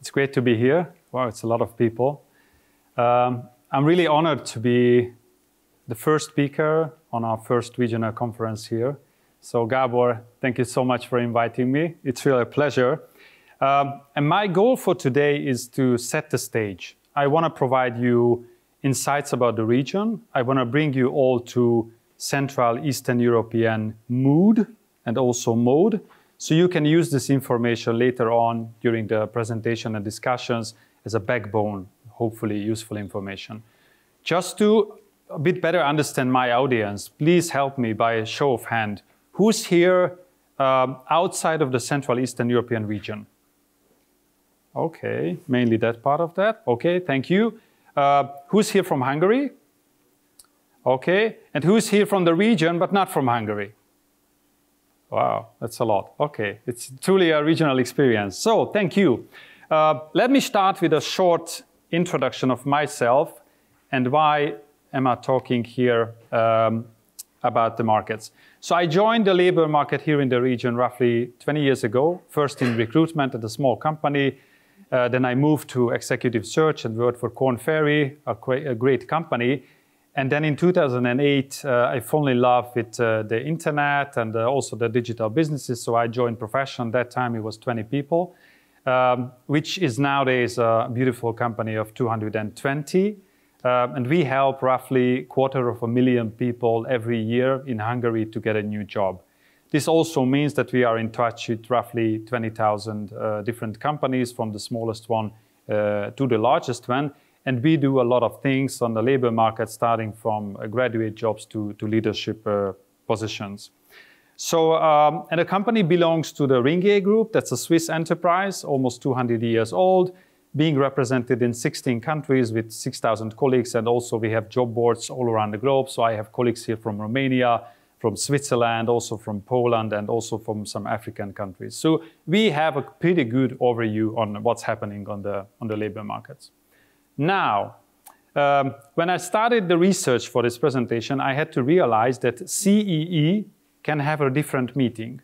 It's great to be here. Wow, it's a lot of people. I'm really honored to be the first speaker on our first regional conference here. So Gabor, thank you so much for inviting me. It's really a pleasure. And my goal for today is to set the stage. I want to provide you insights about the region. I want to bring you all to Central Eastern European mood and also mode, so you can use this information later on during the presentation and discussions as a backbone, hopefully useful information. Just to a bit better understand my audience, please help me by a show of hand. Who's here outside of the Central Eastern European region? Okay, mainly that part of that. Okay, thank you. Who's here from Hungary? Okay, and who's here from the region but not from Hungary? Wow, that's a lot. Okay, it's truly a regional experience. So, thank you. Let me start with a short introduction of myself and why am I talking here about the markets. So I joined the labor market here in the region roughly 20 years ago, first in recruitment at a small company. Then I moved to executive search and worked for Korn Ferry, a great company. And then in 2008, I fell in love with the internet and also the digital businesses. So I joined Profession. At that time, it was 20 people, which is nowadays a beautiful company of 220. And we help roughly 250,000 people every year in Hungary to get a new job. This also means that we are in touch with roughly 20,000 different companies, from the smallest one to the largest one. And we do a lot of things on the labor market, starting from graduate jobs to leadership positions. So, and the company belongs to the Ringier Group. That's a Swiss enterprise, almost 200 years old, being represented in 16 countries with 6,000 colleagues. And also we have job boards all around the globe. So I have colleagues here from Romania, from Switzerland, also from Poland, and also from some African countries. So we have a pretty good overview on what's happening on the labor markets. Now, when I started the research for this presentation, I had to realize that CEE can have a different meaning,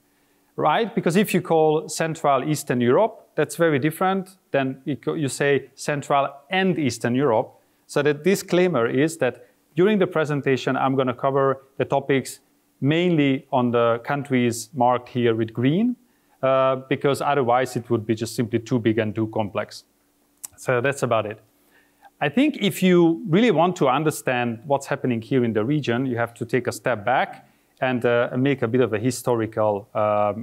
right? Because if you call Central Eastern Europe, that's very different than you say Central and Eastern Europe. So the disclaimer is that during the presentation, I'm going to cover the topics mainly on the countries marked here with green, because otherwise it would be just simply too big and too complex. So that's about it. I think if you really want to understand what's happening here in the region, you have to take a step back and make a bit of a historical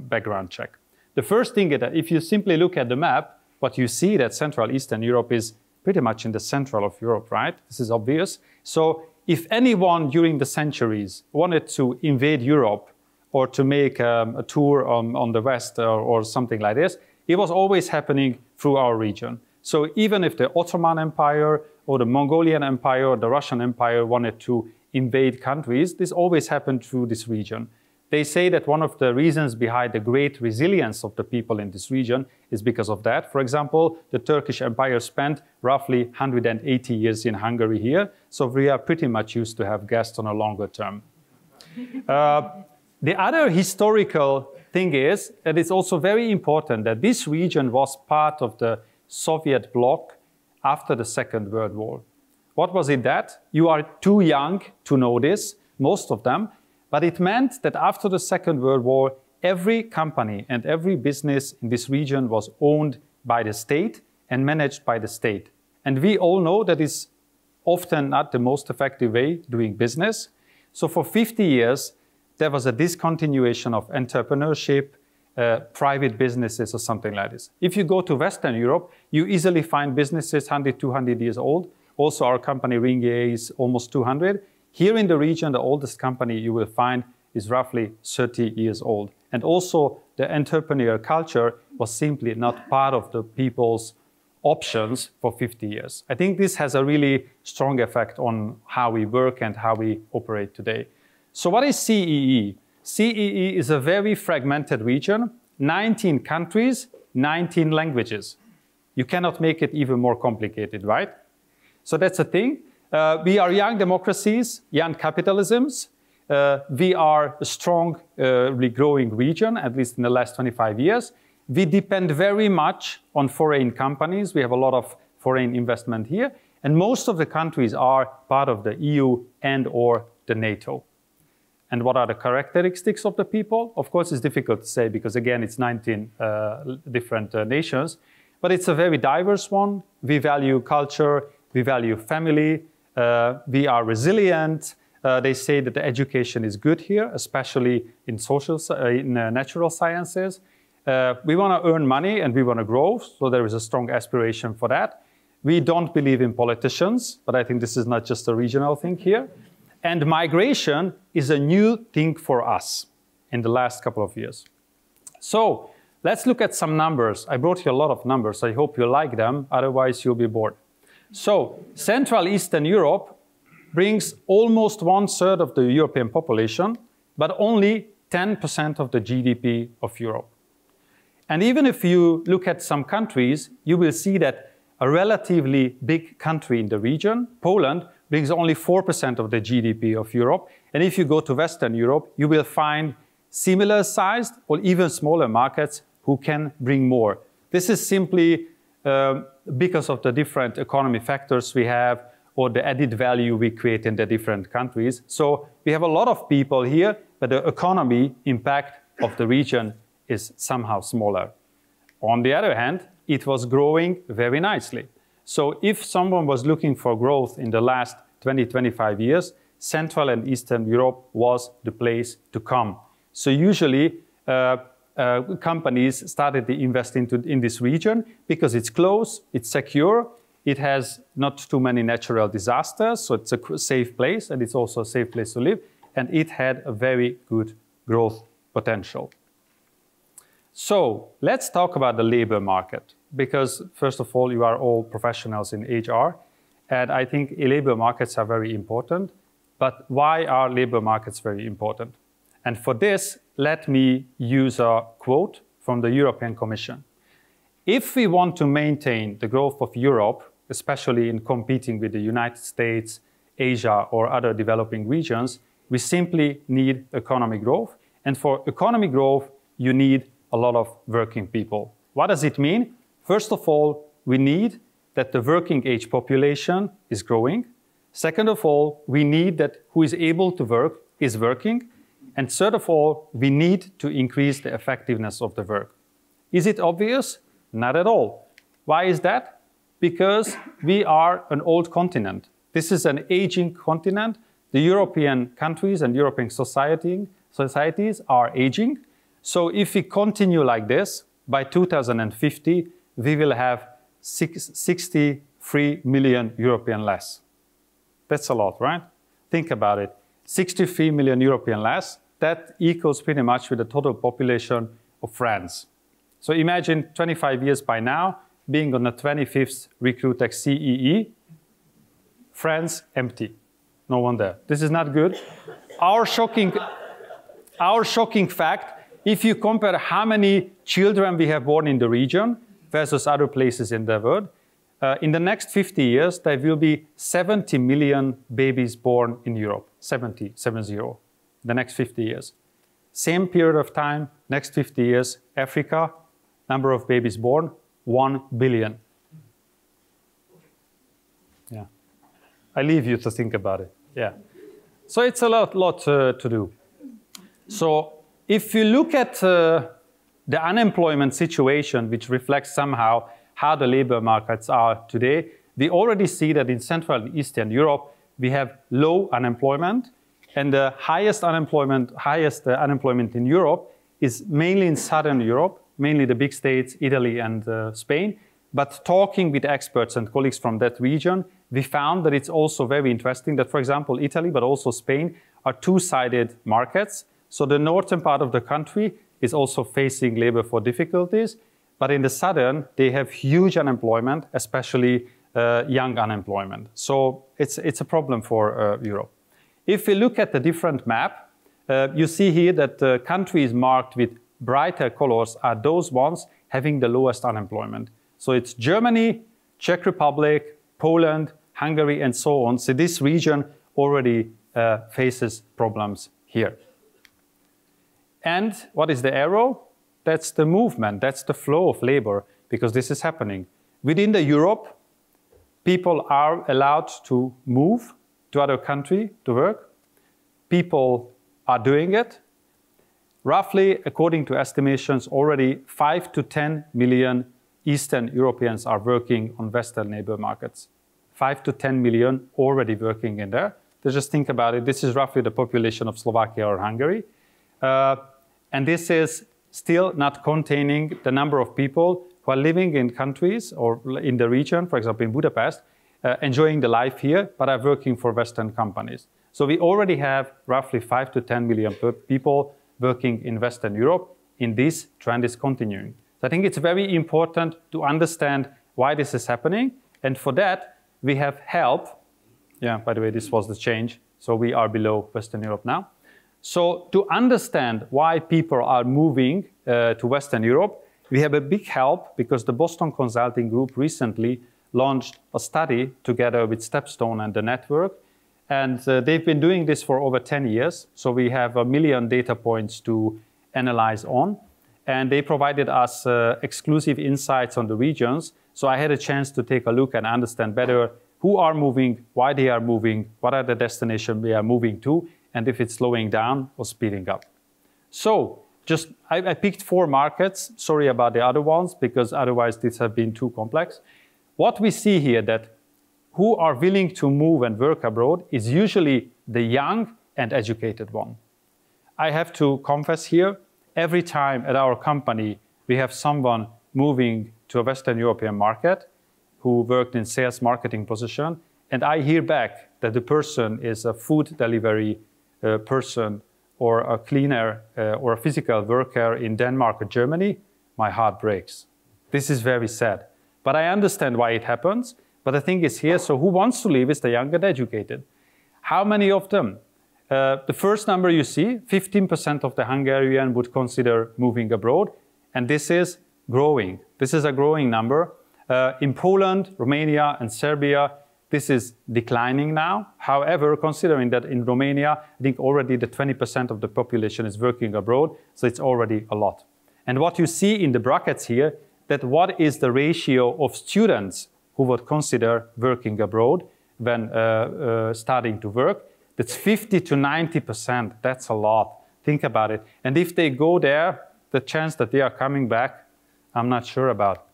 background check. The first thing is that if you simply look at the map, what you see that Central Eastern Europe is pretty much in the central of Europe, right? This is obvious. So if anyone during the centuries wanted to invade Europe or to make a tour on the west or something like this, it was always happening through our region. So even if the Ottoman Empire or the Mongolian Empire or the Russian Empire wanted to invade countries, this always happened through this region. They say that one of the reasons behind the great resilience of the people in this region is because of that. For example, the Turkish Empire spent roughly 180 years in Hungary here, so we are pretty much used to have guests on a longer term. The other historical thing is that it's also very important that this region was part of the Soviet bloc after the Second World War. What was it that? You are too young to know this, most of them, but it meant that after the Second World War, every company and every business in this region was owned by the state and managed by the state. And we all know that is often not the most effective way doing business. So for 50 years, there was a discontinuation of entrepreneurship, private businesses or something like this. If you go to Western Europe, you easily find businesses 100, 200 years old. Also, our company Ringier is almost 200. Here in the region, the oldest company you will find is roughly 30 years old. And also, the entrepreneurial culture was simply not part of the people's options for 50 years. I think this has a really strong effect on how we work and how we operate today. So what is CEE? CEE is a very fragmented region, 19 countries, 19 languages. You cannot make it even more complicated, right? So that's the thing. We are young democracies, young capitalisms. We are a strongly growing region, at least in the last 25 years. We depend very much on foreign companies. We have a lot of foreign investment here. And most of the countries are part of the EU and or the NATO. And what are the characteristics of the people? Of course, it's difficult to say because, again, it's 19 different nations. But it's a very diverse one. We value culture. We value family. We are resilient. They say that the education is good here, especially in natural sciences. We want to earn money and we want to grow, so there is a strong aspiration for that. We don't believe in politicians, but I think this is not just a regional thing here. And migration is a new thing for us in the last couple of years. So let's look at some numbers. I brought you a lot of numbers. I hope you like them, otherwise you'll be bored. So Central Eastern Europe brings almost 1/3 of the European population, but only 10% of the GDP of Europe. And even if you look at some countries, you will see that a relatively big country in the region, Poland, brings only 4% of the GDP of Europe. And if you go to Western Europe, you will find similar sized or even smaller markets who can bring more. This is simply because of the different economy factors we have or the added value we create in the different countries. So we have a lot of people here, but the economy impact of the region is somehow smaller. On the other hand, it was growing very nicely. So if someone was looking for growth in the last 20, 25 years, Central and Eastern Europe was the place to come. So usually companies started to invest in this region because it's close, it's secure, it has not too many natural disasters, so it's a safe place, and it's also a safe place to live, and it had a very good growth potential. So let's talk about the labor market, because first of all, you are all professionals in HR, and I think labor markets are very important. But why are labor markets very important? And for this, let me use a quote from the European Commission. If we want to maintain the growth of Europe, especially in competing with the United States, Asia, or other developing regions, we simply need economic growth. And for economic growth, you need a lot of working people. What does it mean? First of all, we need that the working age population is growing. Second of all, we need that who is able to work is working. And third of all, we need to increase the effectiveness of the work. Is it obvious? Not at all. Why is that? Because we are an old continent. This is an aging continent. The European countries and European societies are aging. So if we continue like this, by 2050, we will have 63 million European less. That's a lot, right? Think about it. 63 million European less, that equals pretty much with the total population of France. So imagine 25 years by now, being on the 25th recruiTECH CEE, France empty. No one there. This is not good. Our shocking fact, if you compare how many children we have born in the region versus other places in the world, in the next 50 years, there will be 70 million babies born in Europe. 70, the next 50 years. Same period of time, next 50 years, Africa, number of babies born, 1 billion. Yeah. I leave you to think about it. Yeah. So it's a lot to do. So if you look at the unemployment situation, which reflects somehow how the labor markets are today, we already see that in Central and Eastern Europe, we have low unemployment. And the highest unemployment in Europe is mainly in Southern Europe, mainly the big states, Italy and Spain. But talking with experts and colleagues from that region, we found that it's also very interesting that, for example, Italy, but also Spain, are two-sided markets. So the northern part of the country is also facing labor force difficulties. But in the southern, they have huge unemployment, especially young unemployment. So it's a problem for Europe. If we look at the different map, you see here that the countries marked with brighter colors are those ones having the lowest unemployment. So it's Germany, Czech Republic, Poland, Hungary, and so on. So this region already faces problems here. And what is the arrow? that's the movement, that's the flow of labor, because this is happening. Within the Europe, people are allowed to move to other country to work. People are doing it. Roughly, according to estimations, already 5 to 10 million Eastern Europeans are working on Western labor markets. 5 to 10 million already working in there. So just think about it. This is roughly the population of Slovakia or Hungary. And this is still not containing the number of people who are living in countries or in the region, for example, in Budapest, enjoying the life here, but are working for Western companies. So we already have roughly 5 to 10 million people working in Western Europe, and this trend is continuing. So I think it's very important to understand why this is happening, and for that, we have help. Yeah, by the way, this was the change. So we are below Western Europe now. So to understand why people are moving to Western Europe, we have a big help because the Boston Consulting Group recently launched a study together with Stepstone and the network. And they've been doing this for over 10 years. So we have 1 million data points to analyze on. And they provided us exclusive insights on the regions. So I had a chance to take a look and understand better who are moving, why they are moving, what are the destinations they are moving to, and if it's slowing down or speeding up. So I picked 4 markets. Sorry about the other ones, because otherwise this has been too complex. What we see here that who are willing to move and work abroad is usually the young and educated one. I have to confess here, every time at our company we have someone moving to a Western European market who worked in sales marketing position, and I hear back that the person is a food delivery person or a cleaner or a physical worker in Denmark or Germany, my heart breaks. This is very sad. But I understand why it happens. But the thing is here, so who wants to leave is the young and educated. How many of them? The first number you see, 15% of the Hungarian would consider moving abroad. And this is growing. This is a growing number. In Poland, Romania, and Serbia, this is declining now. However, considering that in Romania, I think already the 20% of the population is working abroad, so it's already a lot. And what you see in the brackets here, that what is the ratio of students who would consider working abroad when starting to work. That's 50 to 90%. That's a lot. Think about it. And if they go there, the chance that they are coming back, I'm not sure about.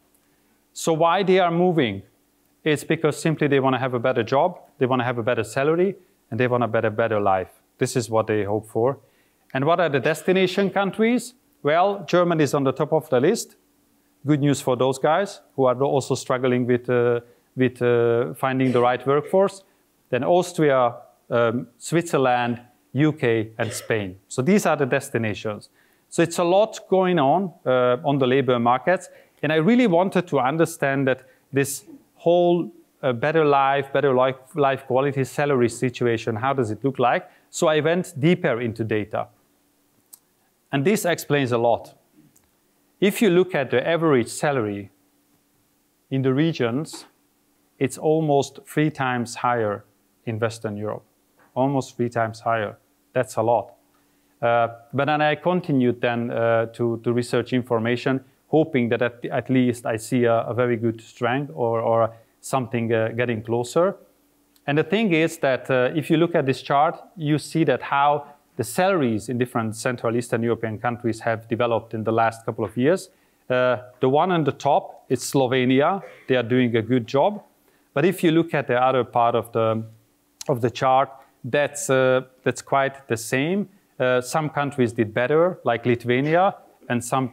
So why they are moving? It's because simply they want to have a better job, they want to have a better salary, and they want a better life. This is what they hope for. And what are the destination countries? Well, Germany is on the top of the list. Good news for those guys who are also struggling with finding the right workforce. Then Austria, Switzerland, UK, and Spain. So these are the destinations. So it's a lot going on the labor markets. And I really wanted to understand that this whole better life quality, salary situation, how does it look like? So I went deeper into data. And this explains a lot. If you look at the average salary in the regions, it's almost 3 times higher in Western Europe. Almost 3 times higher. That's a lot. But then I continued then to research information, hoping that at least I see a very good strength or something getting closer. And the thing is that if you look at this chart, you see that how the salaries in different Central Eastern European countries have developed in the last couple of years. The one on the top is Slovenia. They are doing a good job. But if you look at the other part of the chart, that's quite the same. Some countries did better, like Lithuania, and some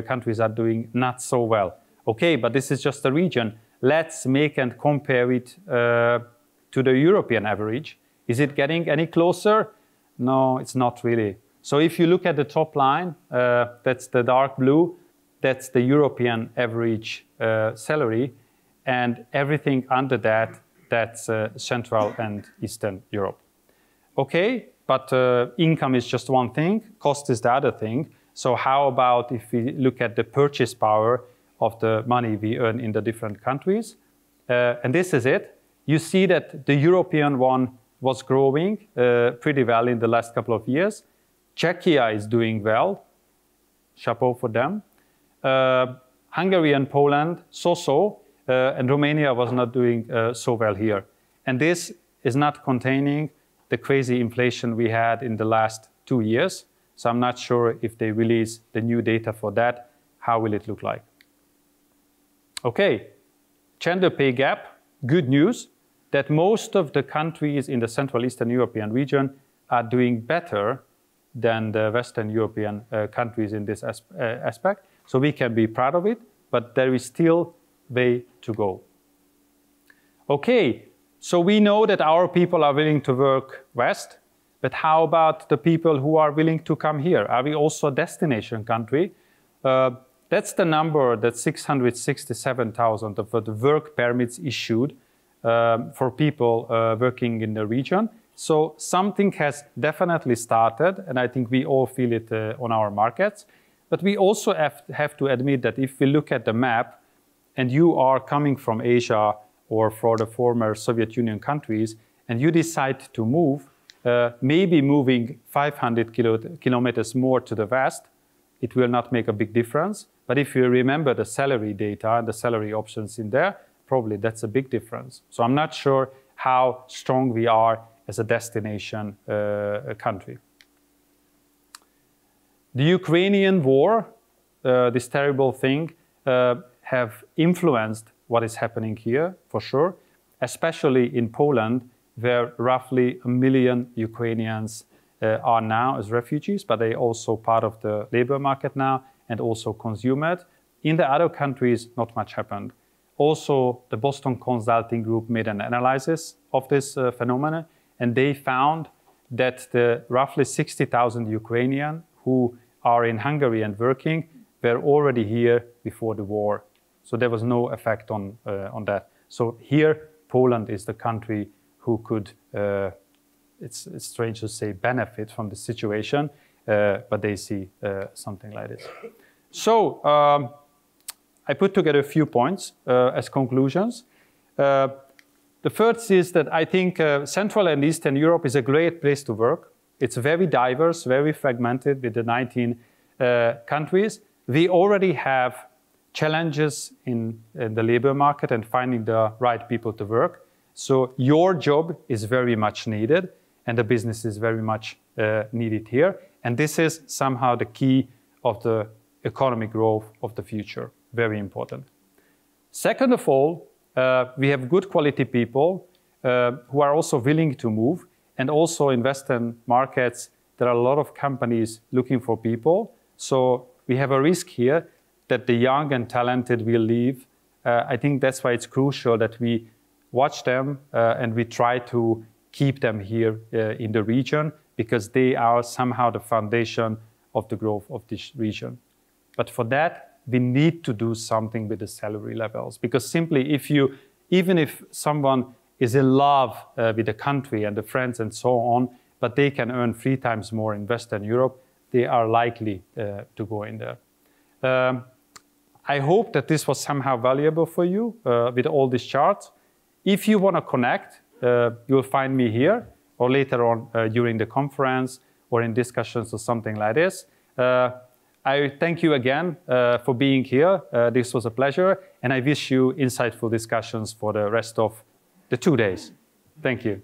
countries are doing not so well. Okay, but this is just a region. Let's make and compare it to the European average. Is it getting any closer? No, it's not really. So if you look at the top line, that's the dark blue, that's the European average salary, and everything under that, that's Central and Eastern Europe. Okay, but income is just one thing, cost is the other thing. So how about if we look at the purchase power of the money we earn in the different countries? And this is it. You see that the European one was growing pretty well in the last couple of years. Czechia is doing well. chapeau for them. Hungary and Poland, so-so, and Romania was not doing so well here. And this is not containing the crazy inflation we had in the last 2 years. So I'm not sure if they release the new data for that, how will it look like? Okay, gender pay gap, good news that most of the countries in the Central Eastern European region are doing better than the Western European countries in this aspect. So we can be proud of it, but there is still way to go. Okay, so we know that our people are willing to work west, but how about the people who are willing to come here? Are we also a destination country? That's the number, that 667,000 of the work permits issued for people working in the region. So something has definitely started, and I think we all feel it on our markets. But we also have to admit that if we look at the map, and you are coming from Asia or from the former Soviet Union countries, and you decide to move, maybe moving 500 kilometers more to the west, it will not make a big difference. But if you remember the salary data and the salary options in there, probably that's a big difference. So I'm not sure how strong we are as a destination country. The Ukrainian war, this terrible thing, have influenced what is happening here, for sure, especially in Poland, where roughly 1 million Ukrainians are now as refugees, but they are also part of the labor market now and also consume it. In the other countries, not much happened. Also, the Boston Consulting Group made an analysis of this phenomenon, and they found that the roughly 60,000 Ukrainians who are in Hungary and working were already here before the war. So there was no effect on that. So here, Poland is the country who could, it's strange to say, benefit from the situation, but they see something like this. So I put together a few points as conclusions. The first is that I think Central and Eastern Europe is a great place to work. It's very diverse, very fragmented with the 19 countries. We already have challenges in the labor market and finding the right people to work. So your job is very much needed, and the business is very much needed here. And this is somehow the key of the economic growth of the future. Very important. Second of all, we have good quality people who are also willing to move. And also in Western markets, there are a lot of companies looking for people. So we have a risk here that the young and talented will leave. I think that's why it's crucial that we watch them and we try to keep them here in the region, because they are somehow the foundation of the growth of this region. But for that, we need to do something with the salary levels, because simply even if someone is in love with the country and the friends and so on, but they can earn 3 times more in Western Europe, they are likely to go in there. I hope that this was somehow valuable for you with all these charts. If you want to connect, you'll find me here or later on during the conference or in discussions or something like this. I thank you again for being here. This was a pleasure, and I wish you insightful discussions for the rest of the 2 days. Thank you.